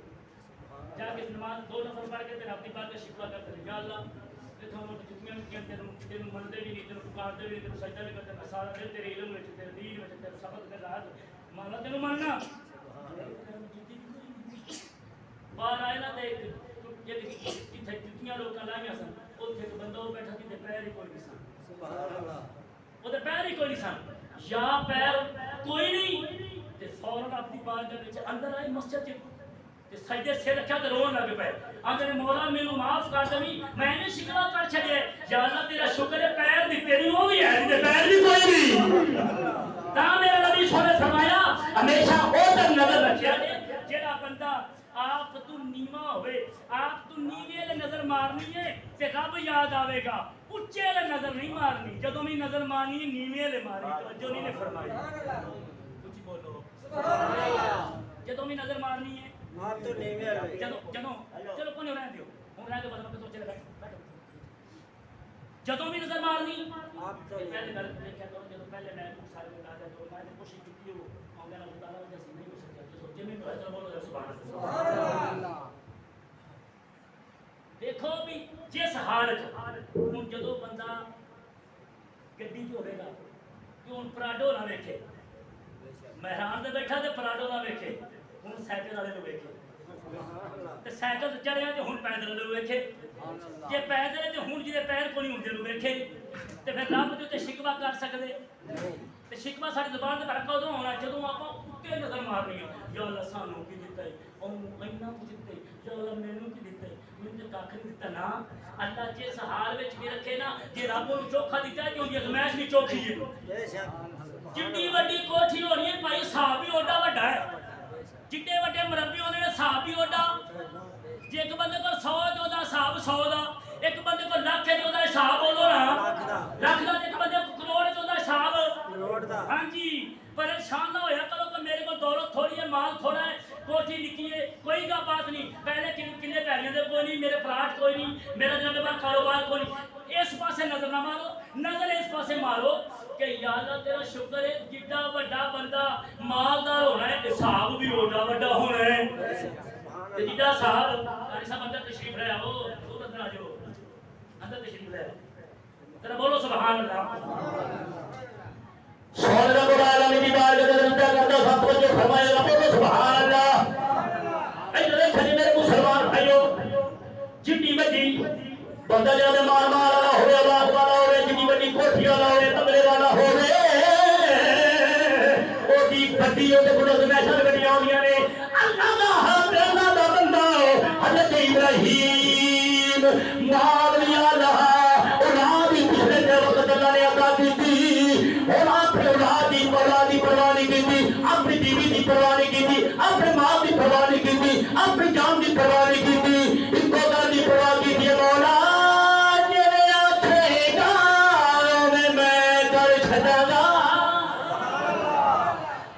جا کے نماز 2 نفر پڑھ کے اپنی بات کا شکوہ کرتے ہیں یا اللہ تو ہم جتنی بھی تیرے مندے بھی نہیں تیرے پکارتے بھی نہیں تیرے سجدہ بھی کرتے میں سارا دل تیرے علم میں تیرے دین میں تیرے سبق میں رات مانا تیرے ماننا باہر آئے نا تے جتھے جتیاں لوکاں لائیاں سن اوتھے ایک بندہ وہ بیٹھا سی پیر ہی کوئی نہیں سن سبحان اللہ وہ پیر ہی کوئی نہیں سن یا پیر کوئی نہیں تے فوراً اپنی بارگاہ وچ اندر آئی مسجد سجدے سے رکھا تو رون لگ پے اگر مولا مینوں معاف کر دیں میں نے شکوا کر چھڑے یا اللہ تیرا شکر ہے پیر دی تیری وہ بھی ہے تے پیر بھی کوئی نہیں تا میرا نبی صلی اللہ علیہ وسلم فرمایا ہمیشہ او تے نظر رکھیا جیڑا بندہ آپ تو نیواں ہوئے آپ تو نیوے لے نظر مارنی ہے تے رب یاد آوے گا اونچے لے نظر نہیں مارنی جدوں بھی نظر مارنی ہے نیوے لے مارنی توجہ نہیں نے فرمایا کچھ بولو سبحان اللہ جدوں بھی نظر مارنی ہے آپ تو نیوے والے چلو کونے رہن دیو ہن رہ دو بس تو چلے بیٹھو جدوں بھی نظر مارنی آپ تو پہلے گل دیکھیا کرو جدوں پہلے میں سارے بتا دے تو میں نے کوشش کی ہو اوندا اللہ تعالی جیسے نہیں ہو سکتا تو سوچے میں تو بولو سبحان اللہ دیکھو بھی جس حالت ہن جدوں بندہ گڈی تے ہوے گا کہ ہن پراڈو نہ ویکھے مہران تے بیٹھا تے پراڈو نہ ویکھے ہن سائیکل والے نوں ویکھے تے سائیکل چڑھیا تے ہن پیدل والے نوں ویکھے جے پیدل تے ہن جے پیر کوئی ہوندے نوں ویکھے تے پھر رب دے تے شکوا کر سکدے تے شکوا ساڈی زبان تے بھڑکا اودوں ہونا جدوں آپاں اوتے نظر مارنی ہے یا اللہ سانوں کی دتا ہے اونوں اینا کچھ دتا ہے یا اللہ مینوں کی دتا ہے مینوں تے ککھ نہیں دتا نا اللہ جس حال وچ بھی رکھے نا جے رب نوں چوکھا دتا ہے تے اونਦੀ ازمائش بھی چوکھی ہے بے شک جتنی وڈی کوٹھی ہونی ہے بھائی صاحب بھی اوڈا وڈا ہے جتنے وڈے مربی ہونے نے صاحب بھی اوڈا جے ایک بندے کو 100 دے دا صاحب 100 دا ایک بندے کو لاکھ دے دا حساب بولو نا لاکھ دا ایک بندے کو کروڑ دے دا حساب کروڑ دا ہاں جی پریشان نہ ہویا کرو کہ میرے کو دولت تھوڑی ہے مال تھوڑا ہے کوٹھی نکی ہے کوئی کا بات نہیں پہلے کنے پیریاں دے کوئی نہیں میرے پلاٹ کوئی نہیں میرا جناب بار کاروبار کوئی نہیں اس پاسے نظر نہ مارو نظر اس پاسے مارو کہ یا اللہ تیرا شکر ہے جڈا بڑا بندہ مالدار ہونا ہے حساب بھی اوڈا بڑا ہونا ہے تے جڈا صاحب ایسا بندہ تشریف لے آو تو اندر آ جاؤ اندر تشریف لے ذرا بولو سبحان اللہ سبحان رب العالمین کی بارگاہ میں رضا کرتا سب کچھ فرمایا بولو سبحان اللہ اے جو کھڑے میرے مسلمان بھائیو جتنی بڑی بندہ جناب مال والا ہوے آباد والا ہوے جتنی بڑی کوٹھی والا ہوے تمرے والا ہوے او دی بڑی او دے گھر میں شان گڈیاں ہوندیاں نے اللہ دا بندہ حضرت ابراہیم معاویہ اللہ اولاد بھی پچھلے دے وقت اللہ نے عطا کی تھی اولاد دی پرواہ نہیں کی اپنی بیوی دی پرواہ نہیں کی اپنے ماں دی پرواہ نہیں کی اپنی جان دی پرواہ نہیں کی ان کو گھر دی پرواہ کی تھی مولا جے آکھے گا میں کر چھڈاں گا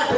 8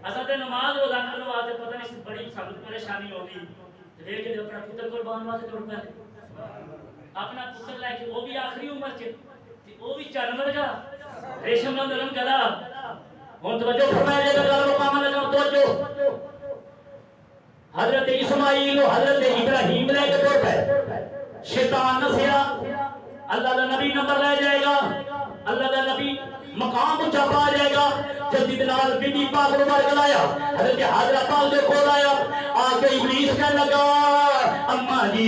اساں تے نماز روزہ کرنے واسطے پتہ نہیں بڑی سخت پریشانی ہوگی لیکن اپنا پتر قربان واسطے ٹر پے اپنا پتر لے کے وہ بھی آخری عمر چ وہ بھی چانور کا ریشم کا نرم گلا ہن توجہ فرمائے جے گل مقام لگا توجہ حضرت اسماعیل و حضرت ابراہیم لے کے ٹر پے شیطان نسیا اللہ کا نبی نمبر لے جائے گا اللہ کا نبی مقام اونچا پا جائے گا جلدی نال بی بی پاک نو مار گلایا حضرت حاضرہ پاک دے کول آیا آ کے ابلیس کہنے لگا اما جی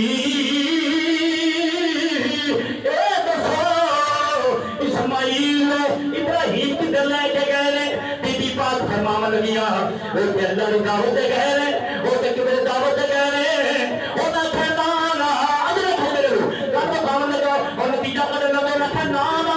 اے دسو اسماعیل ابراہیم کدھر لے کے گئے نے بی بی پاک فرماون لگیاں وہ تے اللہ دی دعوت تے گئے نے وہ تے کبھی دعوت تے گئے نے او دا شیطان اجر کھڑے رو کر کام لگا اور نتیجہ کرنے لگا نہ نام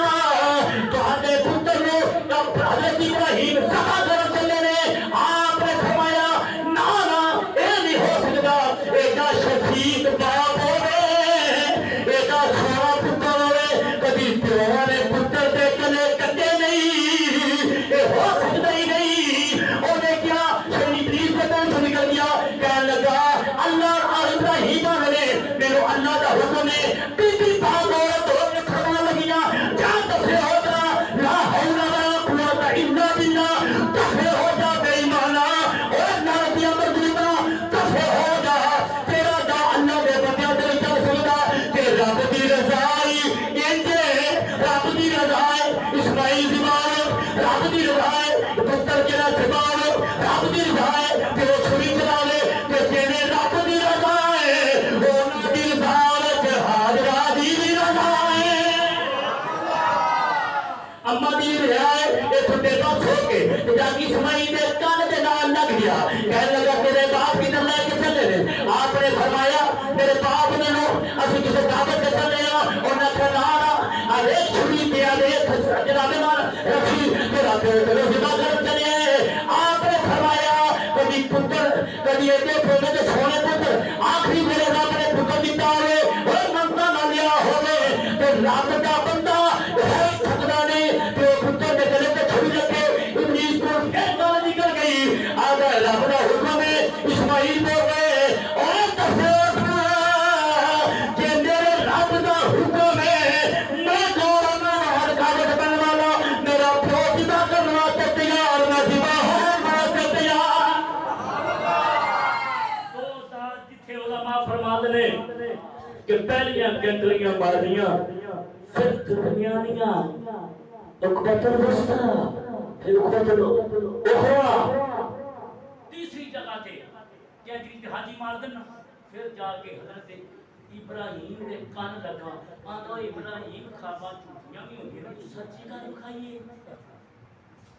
حضرت ابراہیم ذبح کر چلے نے آپ نے فرمایا نا نا اے نہیں ہو سکتا ایڈا شفیق باپ ہوئے ایڈا سونا پتر ہوئے کبھی پیو نے پتر دے گلے کٹے نہیں یہ ہو سکتا ہی نہیں انہیں کیا شیطان ابلیس کے پاس سے نکل گیا کہنے لگا اللہ اور ابراہیم نے میرے اللہ کا حکم ہے بی بی پاک عورت ہو کے فرمان لگیا جان دسے ہو جا لا حول الا باللہ دفع ہو جا بے ایمانا اور نارتیاں مردینا دفع ہو جا تیرا دا اللہ دے بندیاں دے چل سکتا کہ رب دی رضائی انجے رب دی رضائی اسماعیل زبان رب دی رضائی پتر کیڑا زبان رب دی رضائی کہ وہ چھری چلا لے کہ جینے رب دی رضائی اونا دی رضائی کہ حاضرہ دی رضائی اما دی رضائی چھوٹے پاس ہو کے جاکی اسماعیل نے کان دے نال لگ گیا کہنے لگا تیرے باپ کی طرح لے کے چلے نے آپ نے فرمایا میرے باپ نے نو اسی کسی دعوت کے چلے ہیں اور نہ کھلانا ارے چھری پیا دے جناب مان رسی تیرا پیو ذبح کر چلے آپ نے فرمایا کبھی پتر کبھی ایڈے پیو دے سونے پتر آخری میرے رب نے پتر دیتا ہوئے اور منگتا نہ لیا ہوئے تو رب کا بندہ ہے سکتا نہیں کہ پتر دے گلے پہ چھری رکھے ابلیس کو پھر گال نکل گئی آگا رب کا حکم ہے اسماعیل بول گئے اور تصور کہ میرے رب کا حکم ہے میں گورا میں ہر کاغذ بن والا میرا پیو ذبح کرنا تیار میں ذبح ہونا تیار تو جتھے علماء فرماتے نے کہ پہلیاں گنگلیاں مارنیاں پھر درمیانیاں اقبت الوسطی پھر اقبت الاخرى تیسری جگہ تھے کیا حاجی مار دینا پھر جا کے حضرت ابراہیم نے کان لگا آنکھا ابراہیم خوابہ چھوٹیاں بھی ہوگی نا تو سچی کا رکھائیے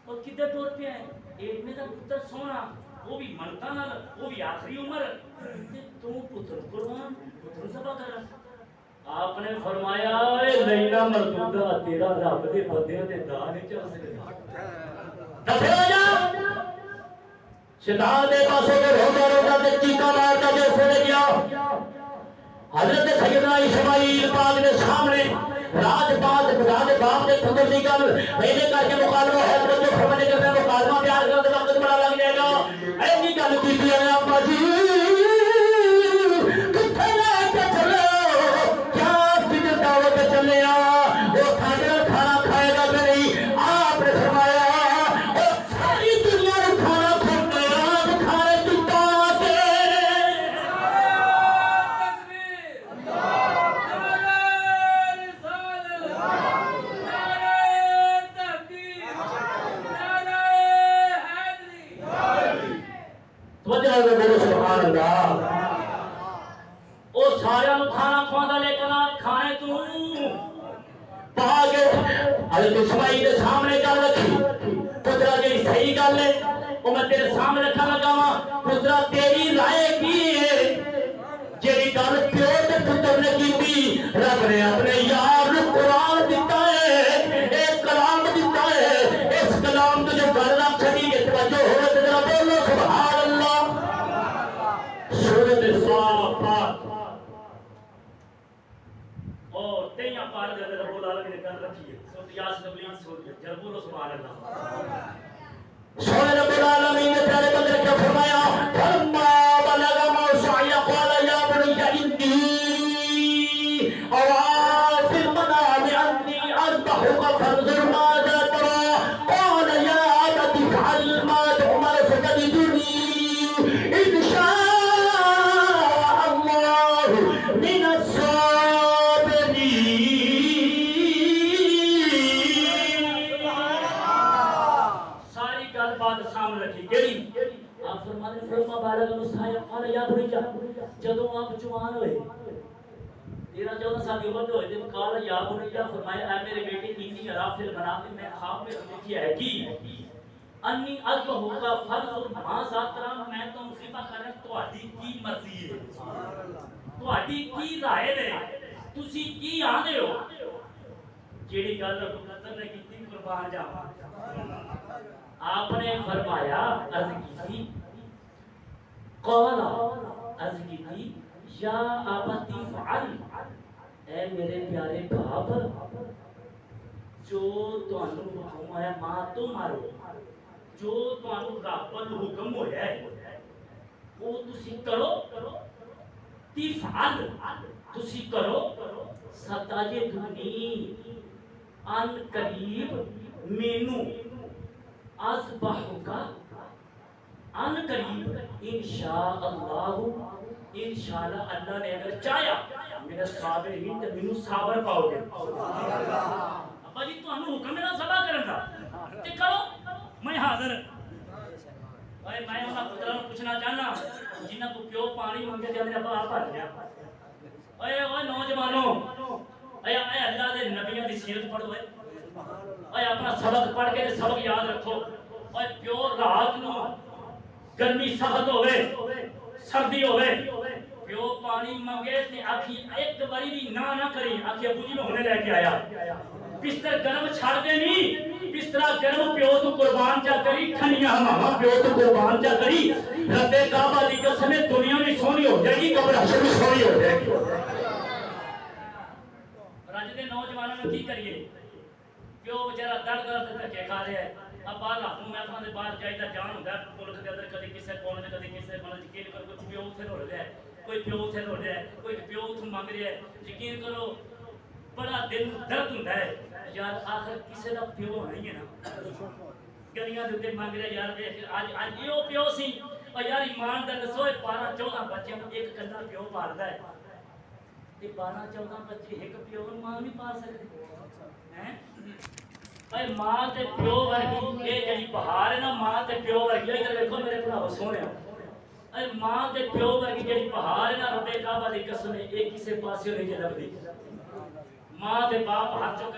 اور کدھر دور پہ ہے ایک میں دا پتر سونا وہ بھی منتا نہ وہ بھی آخری عمر تو پتر قربان پتر ذبح کر آپ نے فرمایا اے لینا مردودہ تیرا رب دے بندیاں دے داں نہیں چل سکتا دفع ہو جا شیطان دے پاسے کے روزہ روزہ تے چیخا مارتا جو پھر گیا حضرت سیدنا اسماعیل پاک نے سامنے راج باپ دے پتر دی گل میرے کر کے مکالمہ ہے تو جو فرمانے کرتے ہیں مکالمہ پیار کرتے وقت بڑا لگ جائے گا ایسی گل کیتی ہے اپا جی کتھے لے کے چلے چلے وہ کھانے کھانا کھائے گا کہ نہیں آپ نے فرمایا اور ساری دنیا نے کھانا کھانا کھانے دیتا کے توجہ ہے میرے سبحان اللہ وہ سارے کھانا کھوانا لیکن کھانے تو پاگے حضرت اسماعیل کے سامنے گل رکھی پترا جی صحیح گل ہے وہ میں تیرے سامنے رکھا لگا وا پترا تیری رائے کی ہے جیڑی گل پیو تے پتر نے کیتی رب نے اپنے یار نو قرآن دیتا ہے ایک کلام دیتا ہے اس کلام تو جو گل رکھ چھڑی کے توجہ ہوے تے ذرا بولو سبحان اللہ سورۃ الصافات اور تیاں پار دے رب العالمین نے گل رکھی ہے سورۃ یاسین ابلیس سورۃ جرب بولو سبحان اللہ سونے رب العالمین نے فلما بالغ السعي قال يا بني جدوں آپ جوان ہوئے 13-14 سال کی عمر ہوئے تو قال یا بنی فرمایا اے میرے بیٹے انی ارا فی المنام میں خواب میں دیکھی ہے کہ انی اذبح کا فرض ما ذاترا میں تم ذبح کرے تہاڈی کی مرضی ہے تہاڈی کی رائے ہے تسی کی آندے ہو جیڑی گل حضرت نے کیتی قربان جاواں آپ نے فرمایا عرض کی قال عرض کی یا ابتی فعل اے میرے پیارے باپ جو تانوں حکم ہے ماں تو مارو جو تانوں رب دا حکم ہویا ہے وہ تسی کرو تفعل تسی کرو ستجدنی ان قریب مینو اصبحک ان قریب انشاءاللہ انشاءاللہ اللہ نے اگر چاہیا میرا صابرین تے مینوں صبر پاؤ گے ابا جی تانوں حکم ہے نا صبر کرن دا تے کرو میں حاضر اے میں انہاں پتراں نوں پوچھنا چاہنا جنہاں کو پیو پانی منگے تے اپنے ابا بھر لیا اے نوجوانوں اے اللہ دے نبیوں دی سیرت پڑھو اے اپنا سبق پڑھ کے سبق یاد رکھو اے پیو رات نو گرمی سخت ہوے سردی ہوے پیو پانی منگے تے آکھی ایک باری بھی نہ کری آکھی ابو جی میں ہونے لے کے آیا بستر گرم چھڑ دے نہیں بستر گرم پیو تو قربان چا کری ٹھنڈیاں ہوا پیو تو قربان چا کری رب کعبہ دی قسم دنیا میں سونی ہو جائے گی قبر حشر میں سونی ہو جائے گی رج دے نوجوانوں نے کی کریے پیو بیچارہ درد درد دھکے کھا رہا ہے اب باہر ہاتھوں میں اپنے باہر جائیدہ جان ہوتا ہے ملک کے اندر کدی کسے کونے تے کدی کسے کونے یقین کرو کوئی پیو اتھے رول رہا ہے کوئی پیو اتھے رول رہا ہے کوئی پیو اتھوں مانگ رہا ہے یقین کرو بڑا دل درد ہوتا ہے یار آخر کسے دا پیو ہونا ہی ہے نا گلیاں دے مانگ رہا یار آج یہ پیو سی اور یار ایمان درد سوئے 12-14 بچے ایک کلا پیو پالدا ہے تے 12-14 بچے ایک پیو ماں نہیں پال سکتے ہیں اے ماں تے پیو ورگی اے جڑی بہار ہے نا ماں تے پیو ورگی ادھر دیکھو میرے بھراو سونیا اے ماں تے پیو ورگی جڑی بہار ہے نا رب کعبہ دی قسم ایک کسے پاسے نہیں لبدی ماں تے باپ ہاتھ چک